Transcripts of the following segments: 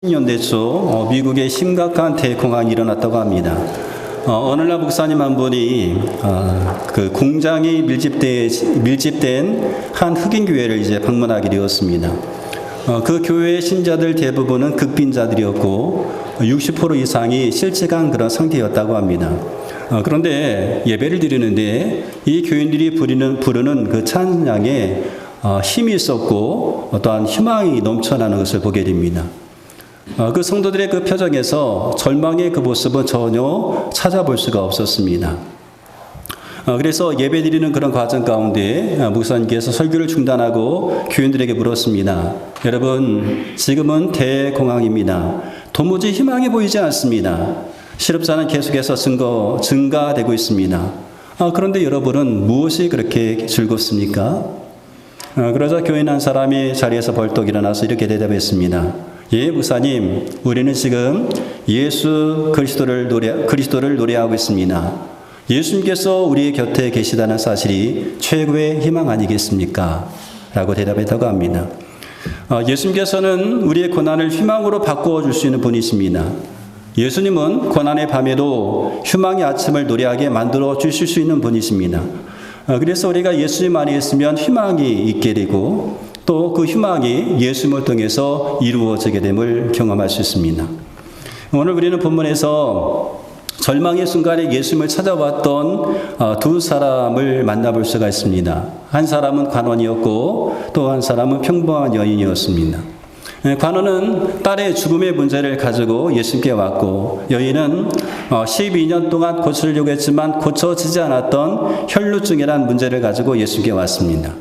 년대 초 미국에 심각한 대공황이 일어났다고 합니다. 어느 날 목사님 한 분이 그 공장이 밀집된 한 흑인 교회를 이제 방문하게 되었습니다. 그 교회의 신자들 대부분은 극빈자들이었고 60% 이상이 실직한 그런 상태였다고 합니다. 그런데 예배를 드리는데 이 교인들이 부르는 그 찬양에 힘이 있었고 어떠한 희망이 넘쳐나는 것을 보게 됩니다. 그 성도들의 그 표정에서 절망의 그 모습은 전혀 찾아볼 수가 없었습니다. 그래서 예배드리는 그런 과정 가운데 목사님께서 설교를 중단하고 교인들에게 물었습니다. 여러분, 지금은 대공황입니다. 도무지 희망이 보이지 않습니다. 실업자는 계속해서 증가되고 있습니다. 그런데 여러분은 무엇이 그렇게 즐겁습니까? 그러자 교인 한 사람이 자리에서 벌떡 일어나서 이렇게 대답했습니다. 예, 목사님, 우리는 지금 예수 그리스도를 노래하고 있습니다. 예수님께서 우리의 곁에 계시다는 사실이 최고의 희망 아니겠습니까? 라고 대답했다고 합니다. 예수님께서는 우리의 고난을 희망으로 바꾸어 줄 수 있는 분이십니다. 예수님은 고난의 밤에도 희망의 아침을 노래하게 만들어 주실 수 있는 분이십니다. 그래서 우리가 예수님 안에 있으면 희망이 있게 되고 또 그 희망이 예수님을 통해서 이루어지게 됨을 경험할 수 있습니다. 오늘 우리는 본문에서 절망의 순간에 예수님을 찾아왔던 두 사람을 만나볼 수가 있습니다. 한 사람은 관원이었고 또 한 사람은 평범한 여인이었습니다. 관원은 딸의 죽음의 문제를 가지고 예수님께 왔고 여인은 12년 동안 고치려고 했지만 고쳐지지 않았던 혈루증이라는 문제를 가지고 예수님께 왔습니다.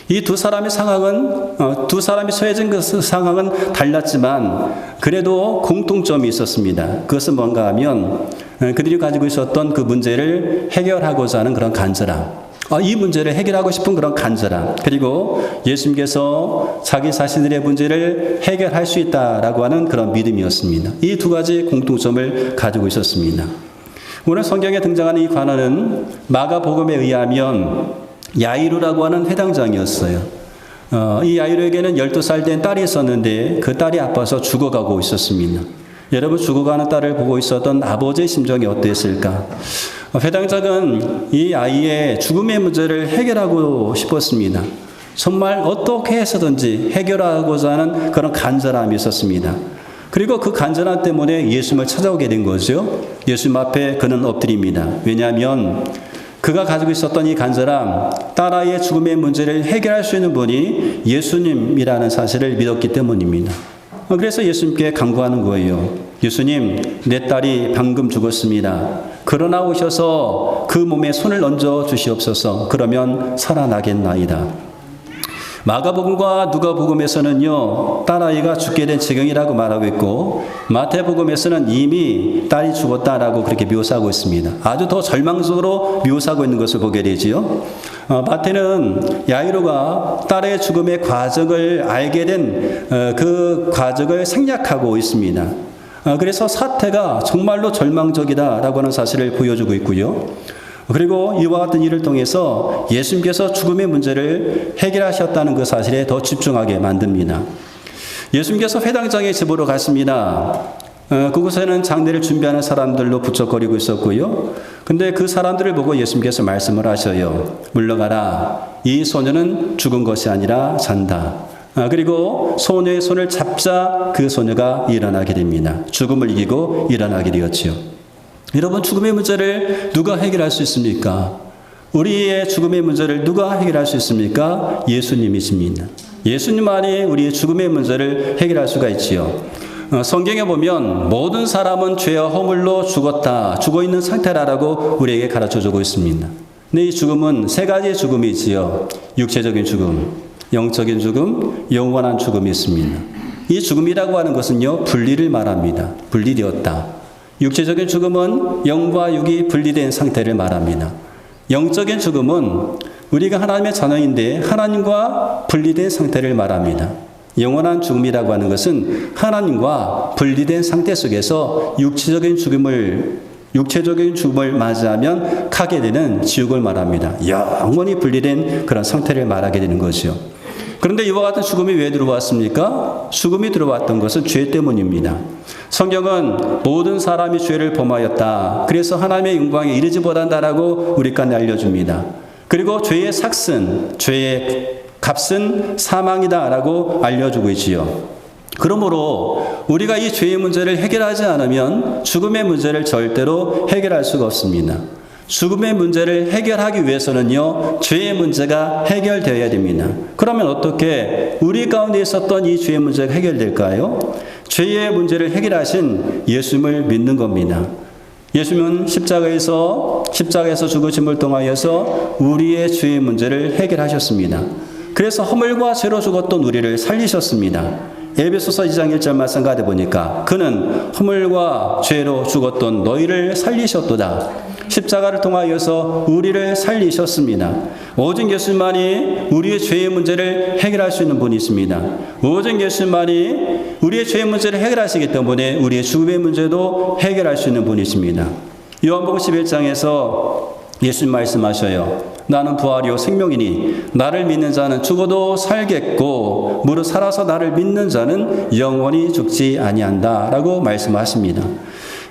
이 두 사람의 상황은 두 사람이 처해진 그 상황은 달랐지만 그래도 공통점이 있었습니다. 그것은 뭔가 하면 그들이 가지고 있었던 그 문제를 해결하고자 하는 그런 간절함, 이 문제를 해결하고 싶은 그런 간절함, 그리고 예수님께서 자기 자신들의 문제를 해결할 수 있다라고 하는 그런 믿음이었습니다. 이 두 가지 공통점을 가지고 있었습니다. 오늘 성경에 등장하는 이 관원은 마가복음에 의하면 야이루라고 하는 회당장이었어요. 이 야이루에게는 12살 된 딸이 있었는데 그 딸이 아파서 죽어가고 있었습니다. 여러분, 죽어가는 딸을 보고 있었던 아버지의 심정이 어땠을까? 회당장은 이 아이의 죽음의 문제를 해결하고 싶었습니다. 정말 어떻게 해서든지 해결하고자 하는 그런 간절함이 있었습니다. 그리고 그 간절함 때문에 예수님을 찾아오게 된 거죠. 예수님 앞에 그는 엎드립니다. 왜냐하면 그가 가지고 있었던 이 간절함, 딸아이의 죽음의 문제를 해결할 수 있는 분이 예수님이라는 사실을 믿었기 때문입니다. 그래서 예수님께 간구하는 거예요. 예수님, 내 딸이 방금 죽었습니다. 그러나 오셔서 그 몸에 손을 얹어 주시옵소서. 그러면 살아나겠나이다. 마가복음과 누가복음에서는요, 딸아이가 죽게 된 지경이라고 말하고 있고 마태복음에서는 이미 딸이 죽었다라고 그렇게 묘사하고 있습니다. 아주 더 절망적으로 묘사하고 있는 것을 보게 되지요. 마태는 야이로가 딸의 죽음의 과정을 알게 된 그 과정을 생략하고 있습니다. 그래서 사태가 정말로 절망적이다라고 하는 사실을 보여주고 있고요. 그리고 이와 같은 일을 통해서 예수님께서 죽음의 문제를 해결하셨다는 그 사실에 더 집중하게 만듭니다. 예수님께서 회당장의 집으로 갔습니다. 그곳에는 장례를 준비하는 사람들로 부쩍거리고 있었고요. 근데 그 사람들을 보고 예수님께서 말씀을 하셔요. 물러가라. 이 소녀는 죽은 것이 아니라 잔다. 그리고 소녀의 손을 잡자 그 소녀가 일어나게 됩니다. 죽음을 이기고 일어나게 되었지요. 여러분, 죽음의 문제를 누가 해결할 수 있습니까? 우리의 죽음의 문제를 누가 해결할 수 있습니까? 예수님이십니다. 예수님만이 우리의 죽음의 문제를 해결할 수가 있지요. 성경에 보면 모든 사람은 죄와 허물로 죽어 있는 상태라고 우리에게 가르쳐주고 있습니다. 근데 이 죽음은 세 가지의 죽음이 있지요. 육체적인 죽음, 영적인 죽음, 영원한 죽음이 있습니다. 이 죽음이라고 하는 것은요, 분리를 말합니다. 분리되었다. 육체적인 죽음은 영과 육이 분리된 상태를 말합니다. 영적인 죽음은 우리가 하나님의 자녀인데 하나님과 분리된 상태를 말합니다. 영원한 죽음이라고 하는 것은 하나님과 분리된 상태 속에서 육체적인 죽음을 맞이하면 가게 되는 지옥을 말합니다. 영원히 분리된 그런 상태를 말하게 되는 거죠. 그런데 이와 같은 죽음이 왜 들어왔습니까? 죽음이 들어왔던 것은 죄 때문입니다. 성경은 모든 사람이 죄를 범하였다. 그래서 하나님의 영광에 이르지 못한다라고 우리까지 알려줍니다. 그리고 죄의 삭슨, 죄의 값은 사망이다라고 알려주고 있지요. 그러므로 우리가 이 죄의 문제를 해결하지 않으면 죽음의 문제를 절대로 해결할 수가 없습니다. 죽음의 문제를 해결하기 위해서는요, 죄의 문제가 해결되어야 됩니다. 그러면 어떻게 우리 가운데 있었던 이 죄의 문제가 해결될까요? 죄의 문제를 해결하신 예수님을 믿는 겁니다. 예수님은 십자가에서 죽으심을 통하여서 우리의 죄의 문제를 해결하셨습니다. 그래서 허물과 죄로 죽었던 우리를 살리셨습니다. 에베소서 2장 1절 말씀 가다 보니까 그는 허물과 죄로 죽었던 너희를 살리셨도다. 십자가를 통하여서 우리를 살리셨습니다. 오직 예수님만이 우리의 죄의 문제를 해결할 수 있는 분이 있습니다. 오직 예수님만이 우리의 죄의 문제를 해결하시기 때문에 우리의 죽음의 문제도 해결할 수 있는 분이 있습니다. 요한복음 11장에서 예수님 말씀하셔요. 나는 부활이요 생명이니 나를 믿는 자는 죽어도 살겠고 무릇 살아서 나를 믿는 자는 영원히 죽지 아니한다 라고 말씀하십니다.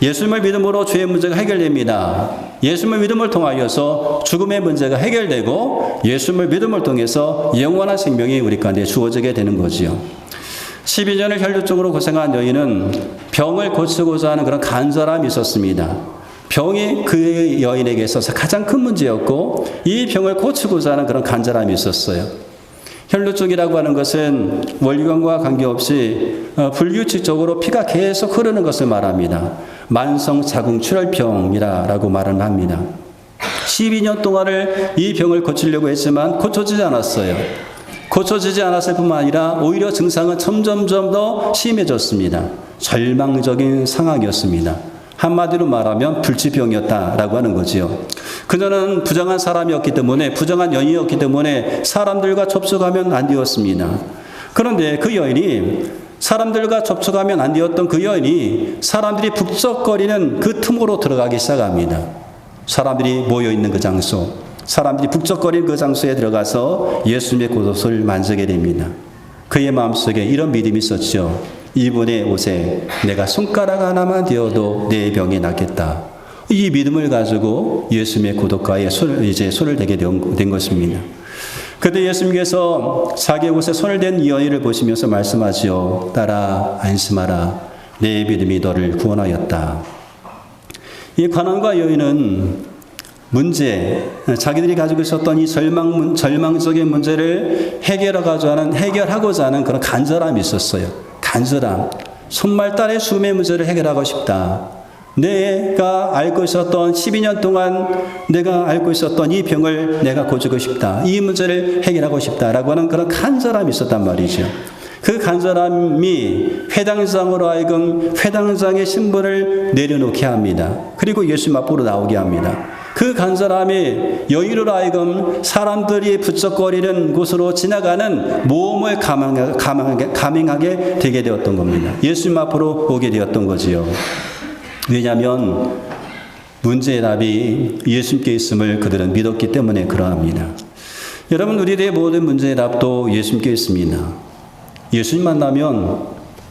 예수님을 믿음으로 죄의 문제가 해결됩니다. 예수님을 믿음을 통하여서 죽음의 문제가 해결되고 예수님을 믿음을 통해서 영원한 생명이 우리 가운데 주어지게 되는 거지요. 12년을 혈류증으로 고생한 여인은 병을 고치고자 하는 그런 간절함이 있었습니다. 병이 그 여인에게 있어서 가장 큰 문제였고 이 병을 고치고자 하는 그런 간절함이 있었어요. 혈루증이라고 하는 것은 원리관과 관계없이 불규칙적으로 피가 계속 흐르는 것을 말합니다. 만성 자궁출혈병이라고 말을 합니다. 12년 동안을 이 병을 고치려고 했지만 고쳐지지 않았어요. 고쳐지지 않았을 뿐만 아니라 오히려 증상은 점점점 더 심해졌습니다. 절망적인 상황이었습니다. 한마디로 말하면 불치병이었다라고 하는 거지요. 그녀는 부정한 사람이었기 때문에, 부정한 여인이었기 때문에 사람들과 접촉하면 안 되었습니다. 그런데 그 여인이, 사람들과 접촉하면 안 되었던 그 여인이 사람들이 북적거리는 그 틈으로 들어가기 시작합니다. 사람들이 모여있는 그 장소, 사람들이 북적거리는 그 장소에 들어가서 예수님의 겉옷을 만지게 됩니다. 그의 마음속에 이런 믿음이 있었죠. 이분의 옷에 내가 손가락 하나만 대어도 내 병이 낫겠다. 이 믿음을 가지고 예수님의 고독가에 손을 대게 된 것입니다. 그때 예수님께서 자기의 옷에 손을 댄 이 여인을 보시면서 말씀하지요. 딸아 안심하라. 내 믿음이 너를 구원하였다. 이 관원과 여인은 자기들이 가지고 있었던 이 절망적인 문제를 해결하고자 하는 그런 간절함이 있었어요. 간절함. 손말 딸의 죽음의 문제를 해결하고 싶다. 내가 앓고 있었던 12년 동안 내가 앓고 있었던 이 병을 내가 고치고 싶다. 이 문제를 해결하고 싶다라고 하는 그런 간절함이 있었단 말이죠. 그 간절함이 회당장으로 하여금 회당장의 신분을 내려놓게 합니다. 그리고 예수님 앞으로 나오게 합니다. 그 간절함이 여인으로 하여금 사람들이 부쩍거리는 곳으로 지나가는 모험을 감행하게 되게 되었던 겁니다. 예수님 앞으로 오게 되었던 거지요. 왜냐하면 문제의 답이 예수님께 있음을 그들은 믿었기 때문에 그러합니다. 여러분, 우리들의 모든 문제의 답도 예수님께 있습니다. 예수님 만나면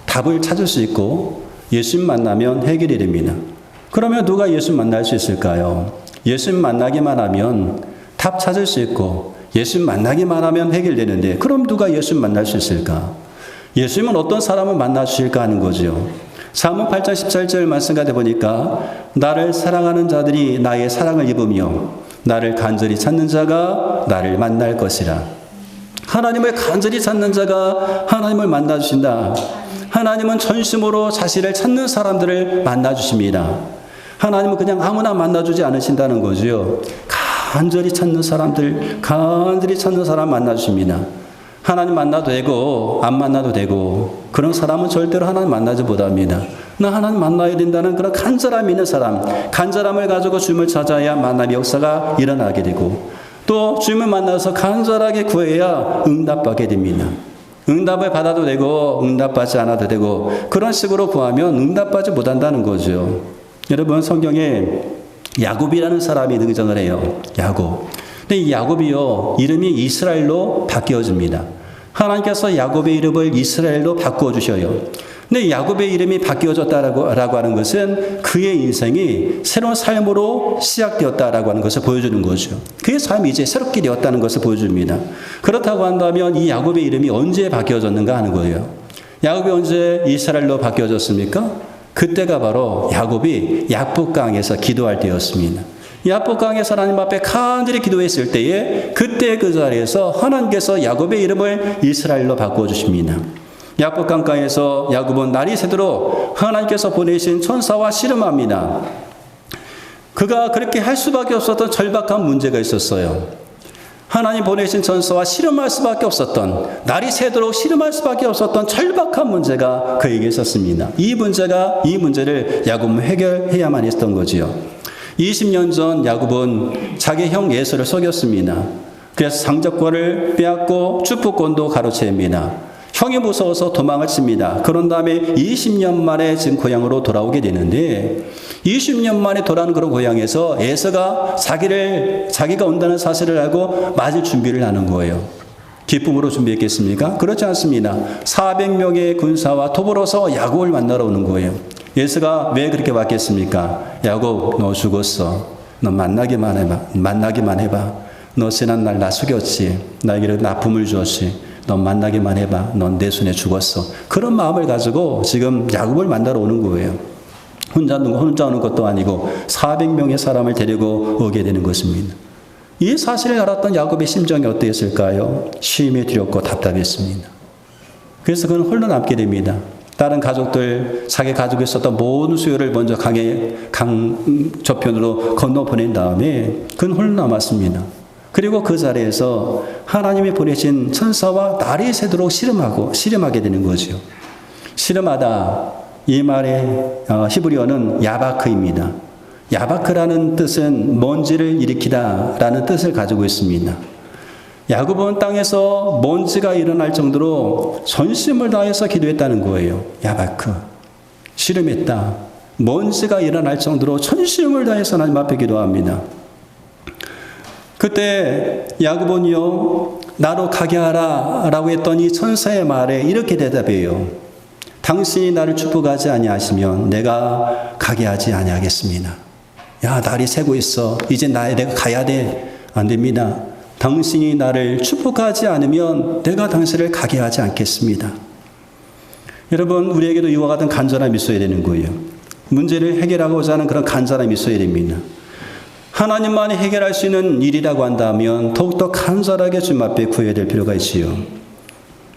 답을 찾을 수 있고 예수님 만나면 해결이 됩니다. 그러면 누가 예수님 만날 수 있을까요? 예수님 만나기만 하면 답 찾을 수 있고 예수님 만나기만 하면 해결되는데 그럼 누가 예수님 만날 수 있을까? 예수님은 어떤 사람을 만나 주실까 하는 거죠. 사문 8장 17절 말씀 가다 보니까 나를 사랑하는 자들이 나의 사랑을 입으며 나를 간절히 찾는 자가 나를 만날 것이라. 하나님을 간절히 찾는 자가 하나님을 만나 주신다. 하나님은 전심으로 자신을 찾는 사람들을 만나 주십니다. 하나님은 그냥 아무나 만나주지 않으신다는 거죠. 간절히 찾는 사람 만나주십니다. 하나님 만나도 되고 안 만나도 되고 그런 사람은 절대로 하나님 만나지 못합니다. 나 하나님 만나야 된다는 그런 간절함이 있는 사람, 간절함을 가지고 주님을 찾아야 만남의 역사가 일어나게 되고 또 주님을 만나서 간절하게 구해야 응답받게 됩니다. 응답을 받아도 되고 응답받지 않아도 되고 그런 식으로 구하면 응답받지 못한다는 거죠. 여러분, 성경에 야곱이라는 사람이 등장을 해요. 야곱. 근데 이 야곱이요, 이름이 이스라엘로 바뀌어집니다. 하나님께서 야곱의 이름을 이스라엘로 바꾸어 주셔요. 근데 야곱의 이름이 바뀌어졌다라고 하는 것은 그의 인생이 새로운 삶으로 시작되었다라고 하는 것을 보여주는 거죠. 그의 삶이 이제 새롭게 되었다는 것을 보여줍니다. 그렇다고 한다면 이 야곱의 이름이 언제 바뀌어졌는가 하는 거예요. 야곱이 언제 이스라엘로 바뀌어졌습니까? 그때가 바로 야곱이 야복강에서 기도할 때였습니다. 야복강에서 하나님 앞에 간절히 기도했을 때에 그때 그 자리에서 하나님께서 야곱의 이름을 이스라엘로 바꿔주십니다. 야복강가에서 야곱은 날이 새도록 하나님께서 보내신 천사와 씨름합니다. 그가 그렇게 할 수밖에 없었던 절박한 문제가 있었어요. 하나님 보내신 천사와 씨름할 수밖에 없었던, 날이 새도록 씨름할 수밖에 없었던 절박한 문제가 그에게 있었습니다. 이 문제를 야곱은 해결해야만 했던 거지요. 20년 전 야곱은 자기 형 에서를 속였습니다. 그래서 상속권을 빼앗고 축복권도 가로채입니다. 형이 무서워서 도망을 칩니다. 그런 다음에 20년 만에 지금 고향으로 돌아오게 되는데 20년 만에 돌아오는 그런 고향에서 에서가 자기가 온다는 사실을 알고 맞을 준비를 하는 거예요. 기쁨으로 준비했겠습니까? 그렇지 않습니다. 400명의 군사와 더불어서 야곱을 만나러 오는 거예요. 에서가 왜 그렇게 왔겠습니까? 야곱, 너 죽었어. 너 만나기만 해봐. 너 지난날 나 속였지. 나에게 나쁨을 주었지. 너 만나기만 해봐. 넌 내 손에 죽었어. 그런 마음을 가지고 지금 야곱을 만나러 오는 거예요. 혼자 오는 것도 아니고 400명의 사람을 데리고 오게 되는 것입니다. 이 사실을 알았던 야곱의 심정이 어떠했을까요? 쉼이 두렵고 답답했습니다. 그래서 그는 홀로 남게 됩니다. 다른 가족들, 자기 가족에 있었던 모든 수요를 먼저 강 저편으로 건너 보낸 다음에 그는 홀로 남았습니다. 그리고 그 자리에서 하나님이 보내신 천사와 날이 새도록 씨름하게 되는 거죠. 씨름하다, 이 말의 히브리어는 야바크입니다. 야바크라는 뜻은 먼지를 일으키다라는 뜻을 가지고 있습니다. 야곱은 땅에서 먼지가 일어날 정도로 전심을 다해서 기도했다는 거예요. 야바크. 씨름했다. 먼지가 일어날 정도로 전심을 다해서 하나님 앞에 기도합니다. 그때 야곱은요, 나로 가게 하라 라고 했더니 천사의 말에 이렇게 대답해요. 당신이 나를 축복하지 아니하시면 내가 가게 하지 아니하겠습니다. 야, 날이 새고 있어. 이제 내가 가야 돼. 안 됩니다. 당신이 나를 축복하지 않으면 내가 당신을 가게 하지 않겠습니다. 여러분, 우리에게도 이와 같은 간절함이 있어야 되는 거예요. 문제를 해결하고자 하는 그런 간절함이 있어야 됩니다. 하나님만이 해결할 수 있는 일이라고 한다면 더욱더 간절하게 주님 앞에 구해야 될 필요가 있지요.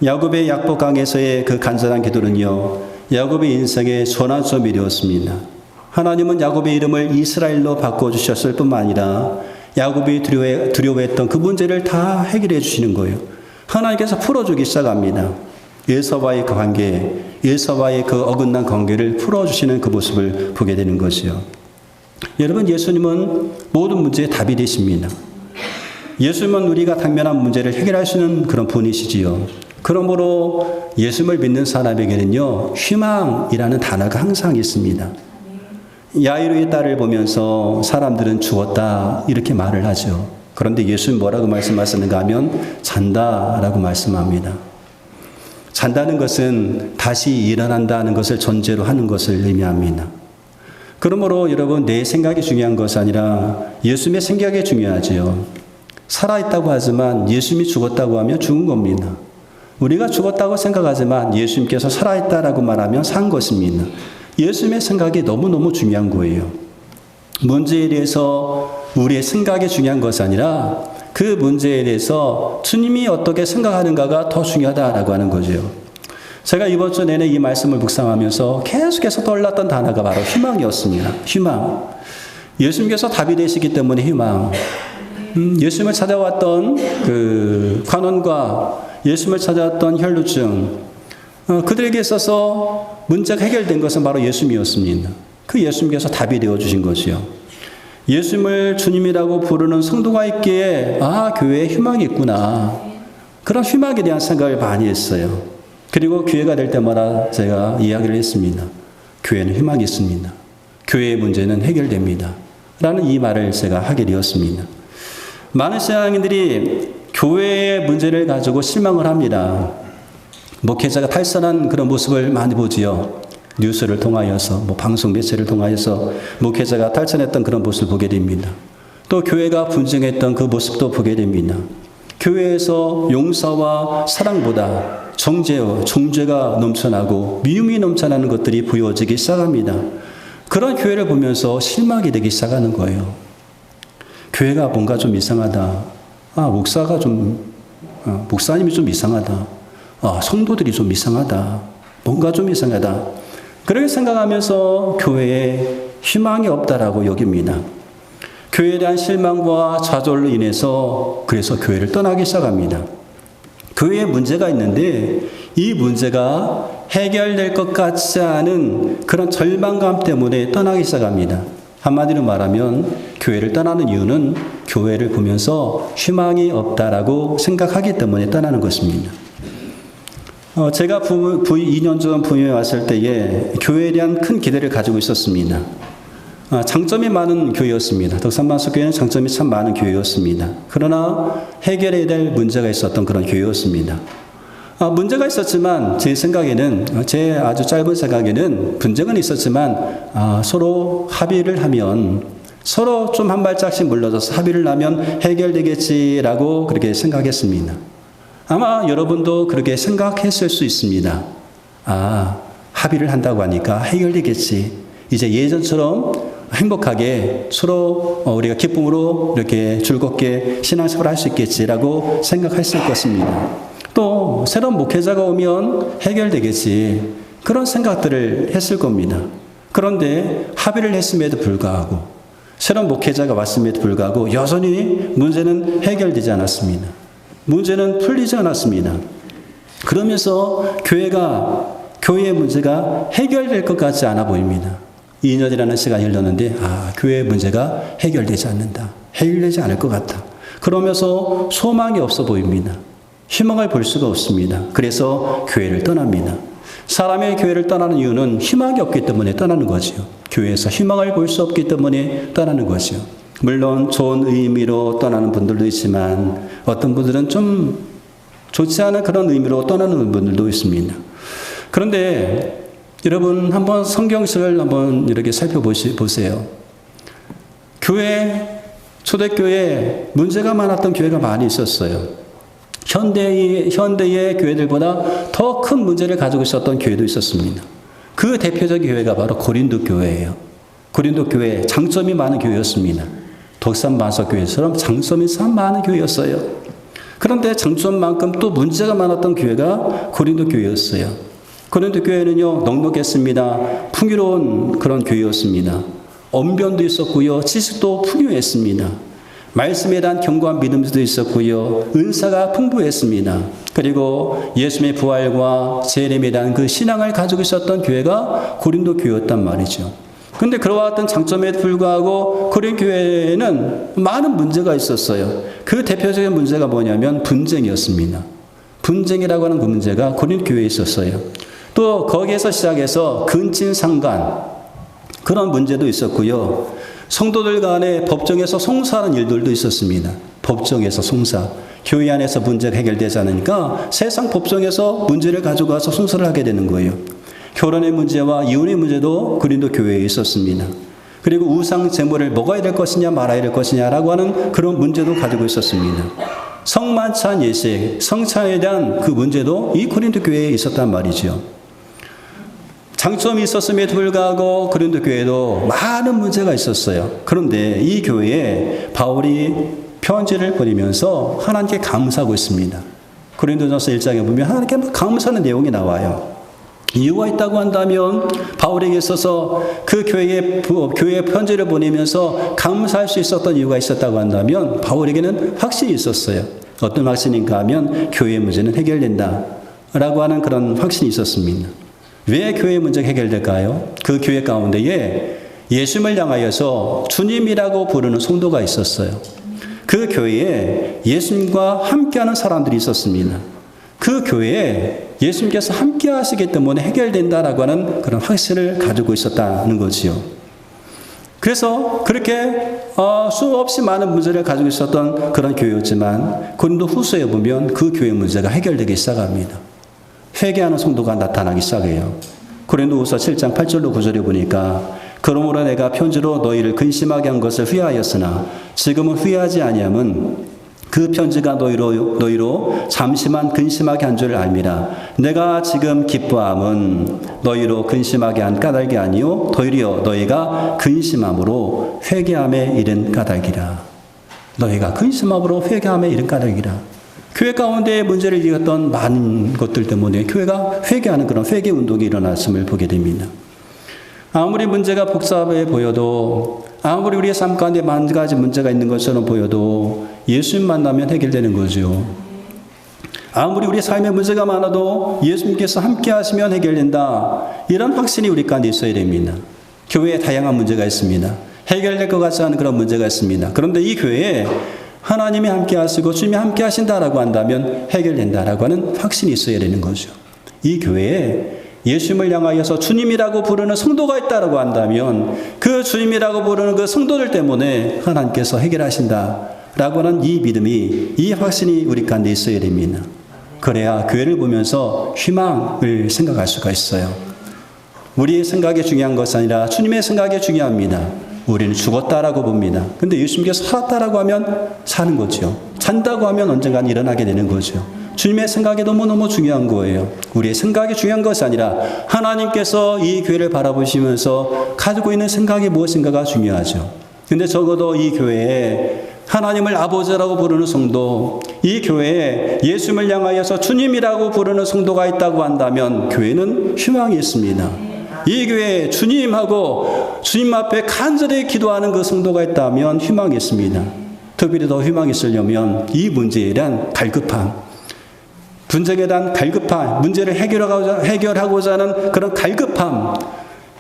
야곱의 야복강에서의 그 간절한 기도는요, 야곱의 인생의 전환점이 되었습니다. 하나님은 야곱의 이름을 이스라엘로 바꿔주셨을 뿐만 아니라 야곱이 두려워했던 그 문제를 다 해결해 주시는 거예요. 하나님께서 풀어주기 시작합니다. 에서와의 그 관계, 에서와의 그 어긋난 관계를 풀어주시는 그 모습을 보게 되는 것이요. 여러분, 예수님은 모든 문제의 답이 되십니다. 예수님은 우리가 당면한 문제를 해결할 수 있는 그런 분이시지요. 그러므로 예수님을 믿는 사람에게는요, 희망이라는 단어가 항상 있습니다. 야이로의 딸을 보면서 사람들은 죽었다 이렇게 말을 하죠. 그런데 예수님 뭐라고 말씀하시는가 하면 잔다라고 말씀합니다. 잔다는 것은 다시 일어난다는 것을 전제로 하는 것을 의미합니다. 그러므로 여러분, 내 생각이 중요한 것이 아니라 예수님의 생각이 중요하지요. 살아있다고 하지만 예수님이 죽었다고 하면 죽은 겁니다. 우리가 죽었다고 생각하지만 예수님께서 살아있다라고 말하면 산 것입니다. 예수님의 생각이 너무너무 중요한 거예요. 문제에 대해서 우리의 생각이 중요한 것이 아니라 그 문제에 대해서 주님이 어떻게 생각하는가가 더 중요하다라고 하는 거죠. 제가 이번 주 내내 이 말씀을 묵상하면서 계속해서 떠올랐던 단어가 바로 희망이었습니다. 희망. 예수님께서 답이 되시기 때문에 희망. 예수님을 찾아왔던 그 관원과 예수님을 찾아왔던 혈루증, 그들에게 있어서 문제가 해결된 것은 바로 예수님이었습니다. 그 예수님께서 답이 되어주신 것이요. 예수님을 주님이라고 부르는 성도가 있기에 교회에 희망이 있구나. 그런 희망에 대한 생각을 많이 했어요. 그리고 기회가 될 때마다 제가 이야기를 했습니다. 교회는 희망이 있습니다. 교회의 문제는 해결됩니다. 라는 이 말을 제가 하게 되었습니다. 많은 신앙인들이 교회의 문제를 가지고 실망을 합니다. 목회자가 탈선한 그런 모습을 많이 보지요. 뉴스를 통하여서, 방송 매체를 통하여서 목회자가 탈선했던 그런 모습을 보게 됩니다. 또 교회가 분쟁했던 그 모습도 보게 됩니다. 교회에서 용서와 사랑보다 정죄와 정죄가 넘쳐나고 미움이 넘쳐나는 것들이 보여지기 시작합니다. 그런 교회를 보면서 실망이 되기 시작하는 거예요. 교회가 뭔가 좀 이상하다. 목사님이 좀 이상하다. 성도들이 좀 이상하다. 뭔가 좀 이상하다. 그렇게 생각하면서 교회에 희망이 없다라고 여깁니다. 교회에 대한 실망과 좌절로 인해서 그래서 교회를 떠나기 시작합니다. 교회에 문제가 있는데 이 문제가 해결될 것 같지 않은 그런 절망감 때문에 떠나기 시작합니다. 한마디로 말하면 교회를 떠나는 이유는 교회를 보면서 희망이 없다라고 생각하기 때문에 떠나는 것입니다. 제가 2년 전 부임에 왔을 때에 교회에 대한 큰 기대를 가지고 있었습니다. 장점이 많은 교회였습니다. 덕산만석교회는 장점이 참 많은 교회였습니다. 그러나 해결해야 될 문제가 있었던 그런 교회였습니다. 문제가 있었지만 제 생각에는, 제 아주 짧은 생각에는 분쟁은 있었지만 서로 합의를 하면, 서로 좀 한 발짝씩 물러져서 합의를 하면 해결되겠지라고 그렇게 생각했습니다. 아마 여러분도 그렇게 생각했을 수 있습니다. 합의를 한다고 하니까 해결되겠지. 이제 예전처럼 행복하게 서로 우리가 기쁨으로 이렇게 즐겁게 신앙생활을 할 수 있겠지라고 생각했을 것입니다. 또 새로운 목회자가 오면 해결되겠지. 그런 생각들을 했을 겁니다. 그런데 합의를 했음에도 불구하고, 새로운 목회자가 왔음에도 불구하고 여전히 문제는 해결되지 않았습니다. 문제는 풀리지 않았습니다. 그러면서 교회의 문제가 해결될 것 같지 않아 보입니다. 2년이라는 시간이 흘렀는데 교회의 문제가 해결되지 않는다. 해결되지 않을 것 같다. 그러면서 소망이 없어 보입니다. 희망을 볼 수가 없습니다. 그래서 교회를 떠납니다. 사람의 교회를 떠나는 이유는 희망이 없기 때문에 떠나는 거죠. 교회에서 희망을 볼 수 없기 때문에 떠나는 거죠. 물론 좋은 의미로 떠나는 분들도 있지만 어떤 분들은 좀 좋지 않은 그런 의미로 떠나는 분들도 있습니다. 그런데 여러분 한번 성경책을 한번 이렇게 살펴보세요. 초대교회에 문제가 많았던 교회가 많이 있었어요. 현대의 교회들보다 더 큰 문제를 가지고 있었던 교회도 있었습니다. 그 대표적인 교회가 바로 고린도 교회예요. 고린도 교회 장점이 많은 교회였습니다. 덕산만석교회처럼 장점이 참 많은 교회였어요. 그런데 장점만큼 또 문제가 많았던 교회가 고린도 교회였어요. 고린도 교회는요, 넉넉했습니다. 풍요로운 그런 교회였습니다. 언변도 있었고요, 지식도 풍요했습니다. 말씀에 대한 견고한 믿음도 있었고요, 은사가 풍부했습니다. 그리고 예수님의 부활과 재림에 대한 그 신앙을 가지고 있었던 교회가 고린도 교회였단 말이죠. 그런데 그와 같은 장점에도 불구하고 고린도 교회에는 많은 문제가 있었어요. 그 대표적인 문제가 뭐냐면 분쟁이었습니다. 분쟁이라고 하는 그 문제가 고린도 교회에 있었어요. 또 거기에서 시작해서 근친상간, 그런 문제도 있었고요. 성도들 간에 법정에서 송사하는 일들도 있었습니다. 법정에서 송사. 교회 안에서 문제가 해결되지 않으니까 세상 법정에서 문제를 가지고 와서 송사를 하게 되는 거예요. 결혼의 문제와 이혼의 문제도 고린도 교회에 있었습니다. 그리고 우상 제물을 먹어야 될 것이냐 말아야 될 것이냐라고 하는 그런 문제도 가지고 있었습니다. 성만찬 예식, 성찬에 대한 그 문제도 이 고린도 교회에 있었단 말이죠. 장점이 있었음에도 불구하고 고린도 교회에도 많은 문제가 있었어요. 그런데 이 교회에 바울이 편지를 보내면서 하나님께 감사하고 있습니다. 고린도전서 1장에 보면 하나님께 감사하는 내용이 나와요. 이유가 있다고 한다면 바울에게 있어서 그 교회에 편지를 보내면서 감사할 수 있었던 이유가 있었다고 한다면 바울에게는 확신이 있었어요. 어떤 확신인가 하면 교회의 문제는 해결된다 라고 하는 그런 확신이 있었습니다. 왜 교회의 문제가 해결될까요? 그 교회 가운데에 예수님을 향하여서 주님이라고 부르는 성도가 있었어요. 그 교회에 예수님과 함께하는 사람들이 있었습니다. 그 교회에 예수님께서 함께 하시기 때문에 해결된다라고 하는 그런 확신을 가지고 있었다는 거지요. 그래서 그렇게 수없이 많은 문제를 가지고 있었던 그런 교회였지만 고린도 후서에 보면 그 교회 문제가 해결되기 시작합니다. 회개하는 성도가 나타나기 시작해요. 고린도 후서 7장 8절로 9절에 보니까 그러므로 내가 편지로 너희를 근심하게 한 것을 후회하였으나 지금은 후회하지 아니함은 그 편지가 너희로 잠시만 근심하게 한 줄 알미라. 내가 지금 기뻐함은 너희로 근심하게 한 까닭이 아니요 도리어 너희가 근심함으로 회개함에 이른 까닭이라. 너희가 근심함으로 회개함에 이른 까닭이라. 교회 가운데 문제를 일으켰던 많은 것들 때문에 교회가 회개하는 그런 회개 운동이 일어났음을 보게 됩니다. 아무리 문제가 복잡해 보여도, 아무리 우리의 삶 가운데 만 가지 문제가 있는 것처럼 보여도 예수님 만나면 해결되는 거죠. 아무리 우리 삶에 문제가 많아도 예수님께서 함께 하시면 해결된다. 이런 확신이 우리 가운데 있어야 됩니다. 교회에 다양한 문제가 있습니다. 해결될 것 같지 않은 그런 문제가 있습니다. 그런데 이 교회에 하나님이 함께 하시고 주님이 함께 하신다라고 한다면 해결된다라고 하는 확신이 있어야 되는 거죠. 이 교회에 예수님을 향하여서 주님이라고 부르는 성도가 있다라고 한다면 그 주님이라고 부르는 그 성도들 때문에 하나님께서 해결하신다라고 하는 이 믿음이, 이 확신이 우리 가운데 있어야 됩니다. 그래야 교회를 보면서 희망을 생각할 수가 있어요. 우리의 생각이 중요한 것이 아니라 주님의 생각이 중요합니다. 우리는 죽었다라고 봅니다. 근데 예수님께서 살았다라고 하면 사는 거죠. 잔다고 하면 언젠간 일어나게 되는 거죠. 주님의 생각이 너무너무 중요한 거예요. 우리의 생각이 중요한 것이 아니라 하나님께서 이 교회를 바라보시면서 가지고 있는 생각이 무엇인가가 중요하죠. 근데 적어도 이 교회에 하나님을 아버지라고 부르는 성도, 이 교회에 예수님을 향하여서 주님이라고 부르는 성도가 있다고 한다면 교회는 희망이 있습니다. 이 교회에 주님하고 주님 앞에 간절히 기도하는 그 성도가 있다면 희망이 있습니다. 특별히 더 희망이 있으려면 이 문제에 대한 갈급함, 분쟁에 대한 갈급함, 문제를 해결하고자 하는 그런 갈급함,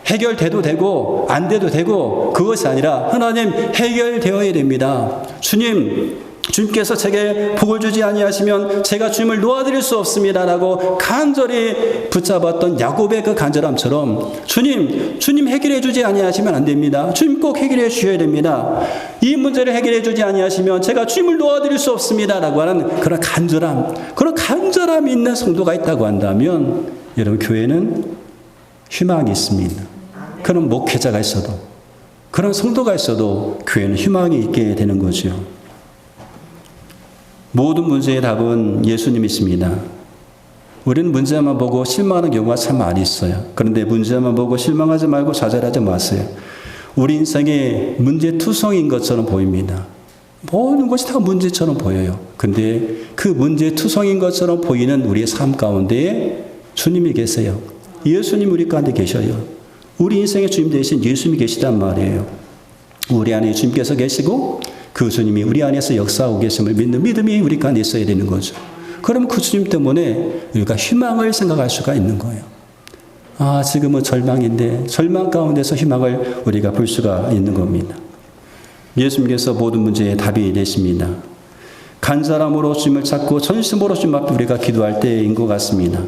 해결돼도 되고 안 돼도 되고 그것이 아니라 하나님 해결되어야 됩니다. 주님께서 제게 복을 주지 아니하시면 제가 주님을 놓아드릴 수 없습니다라고 간절히 붙잡았던 야곱의 그 간절함처럼 주님 해결해 주지 아니하시면 안 됩니다. 주님 꼭 해결해 주셔야 됩니다. 이 문제를 해결해 주지 아니하시면 제가 주님을 놓아드릴 수 없습니다라고 하는 그런 간절함이 있는 성도가 있다고 한다면 여러분 교회는 희망이 있습니다. 그런 목회자가 있어도, 그런 성도가 있어도 교회는 희망이 있게 되는 거죠. 모든 문제의 답은 예수님이십니다. 우리는 문제만 보고 실망하는 경우가 참 많이 있어요. 그런데 문제만 보고 실망하지 말고 좌절하지 마세요. 우리 인생에 문제투성인 것처럼 보입니다. 모든 것이 다 문제처럼 보여요. 근데 그 문제투성인 것처럼 보이는 우리의 삶 가운데 주님이 계세요. 예수님 우리 가운데 계셔요. 우리 인생의 주님 대신 예수님이 계시단 말이에요. 우리 안에 주님께서 계시고 그 주님이 우리 안에서 역사하고 계심을 믿는 믿음이 우리 가운데 있어야 되는 거죠. 그럼 그 주님 때문에 우리가 희망을 생각할 수가 있는 거예요. 지금은 절망인데 절망 가운데서 희망을 우리가 볼 수가 있는 겁니다. 예수님께서 모든 문제의 답이 되십니다. 간절함으로 주님을 찾고 전심으로 주님 앞에 우리가 기도할 때인 것 같습니다.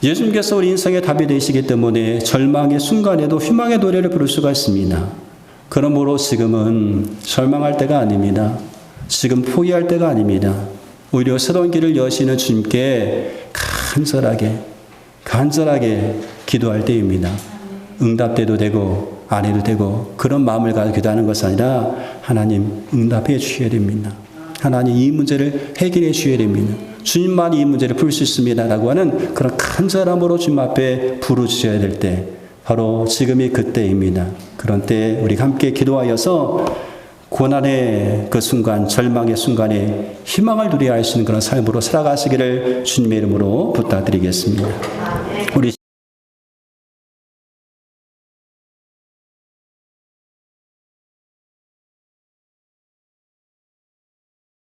예수님께서 우리 인생의 답이 되시기 때문에 절망의 순간에도 희망의 노래를 부를 수가 있습니다. 그러므로 지금은 절망할 때가 아닙니다. 지금 포기할 때가 아닙니다. 오히려 새로운 길을 여시는 주님께 간절하게 기도할 때입니다. 응답돼도 되고 안 해도 되고 그런 마음을 가지고 기도하는 것이 아니라 하나님 응답해 주셔야 됩니다. 하나님 이 문제를 해결해 주셔야 됩니다. 주님만이 이 문제를 풀 수 있습니다라고 하는 그런 간절함으로 주님 앞에 부르셔야 될 때 바로 지금이 그때입니다. 그런 때 우리가 함께 기도하여서 고난의 그 순간, 절망의 순간에 희망을 누려야 할 수 있는 그런 삶으로 살아가시기를 주님의 이름으로 부탁드리겠습니다. 우리